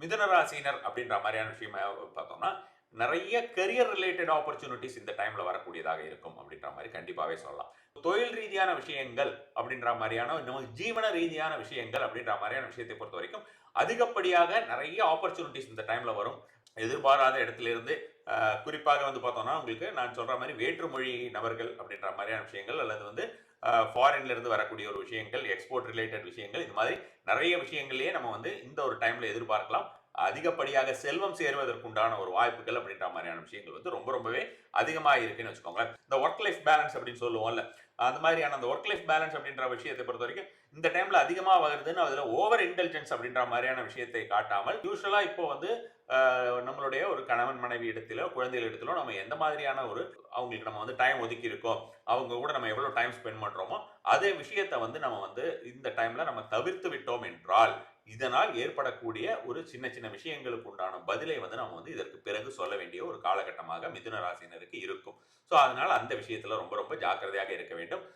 மிதுன ராசினர் அப்படின்ற மாதிரியான விஷயம் பார்த்தோம்னா நிறைய கெரியர் ரிலேட்டட் ஆப்பர்ச்சுனிட்டிஸ் இந்த டைம்ல வரக்கூடியதாக இருக்கும் அப்படின்ற மாதிரி கண்டிப்பாவே சொல்லலாம். தொழில் ரீதியான விஷயங்கள் அப்படின்ற மாதிரியான நமக்கு ஜீவன ரீதியான விஷயங்கள் அப்படின்ற மாதிரியான விஷயத்தை பொறுத்த வரைக்கும் அதிகப்படியாக நிறைய ஆப்பர்ச்சுனிட்டிஸ் இந்த டைம்ல வரும். எதிர்பாராத இடத்துல இருந்து குறிப்பாக வந்து பார்த்தோம்னா உங்களுக்கு நான் சொல்ற மாதிரி வேற்றுமொழி நபர்கள் அப்படின்ற மாதிரியான விஷயங்கள் அல்லது வந்து ஃபாரின்ல இருந்து வரக்கூடிய ஒரு விஷயங்கள், எக்ஸ்போர்ட் ரிலேட்டட் விஷயங்கள், இது மாதிரி நிறைய விஷயங்களையே நம்ம வந்து இந்த ஒரு டைம்ல எதிர்பார்க்கலாம். அதிகப்படியாக செல்வம் சேருவதற்குண்டான ஒரு வாய்ப்புகள் அப்படின்ற மாதிரியான விஷயங்கள் வந்து ரொம்பவே அதிகமாக இருக்குன்னு வச்சுக்கோங்களேன். இந்த ஒர்க் லைஃப் பேலன்ஸ் அப்படின்னு சொல்லுவோம்ல, அந்த மாதிரியான அந்த ஒர்க் லைஃப் பேலன்ஸ் அப்படின்ற விஷயத்தை பொறுத்த வரைக்கும் இந்த டைம்ல அதிகமாக வருதுன்னு அதுல ஓவர் இன்டெலிஜென்ஸ் அப்படின்ற மாதிரியான விஷயத்தை காட்டாமல் யூஸ்வலா இப்போ வந்து நம்மளுடைய ஒரு கணவன் மனைவி இடத்திலோ குழந்தைகள் இடத்திலோ நம்ம எந்த மாதிரியான ஒரு அவங்களுக்கு நம்ம வந்து டைம் ஒதுக்கி இருக்கோம், அவங்க கூட நம்ம எவ்வளவு டைம் ஸ்பெண்ட் பண்றோமோ அதே விஷயத்தை வந்து நம்ம வந்து இந்த டைம்ல நம்ம தவிர்த்து விட்டோம் என்றால் இதனால் ஏற்படக்கூடிய ஒரு சின்ன சின்ன விஷயங்களுக்கு உண்டான பதிலை வந்து நம்ம வந்து இதற்கு பிறகு சொல்ல வேண்டிய ஒரு காலகட்டமாக மிதுன ராசினருக்கு இருக்கும். ஸோ அதனால அந்த விஷயத்துல ரொம்ப ஜாக்கிரதையாக இருக்க வேண்டும்.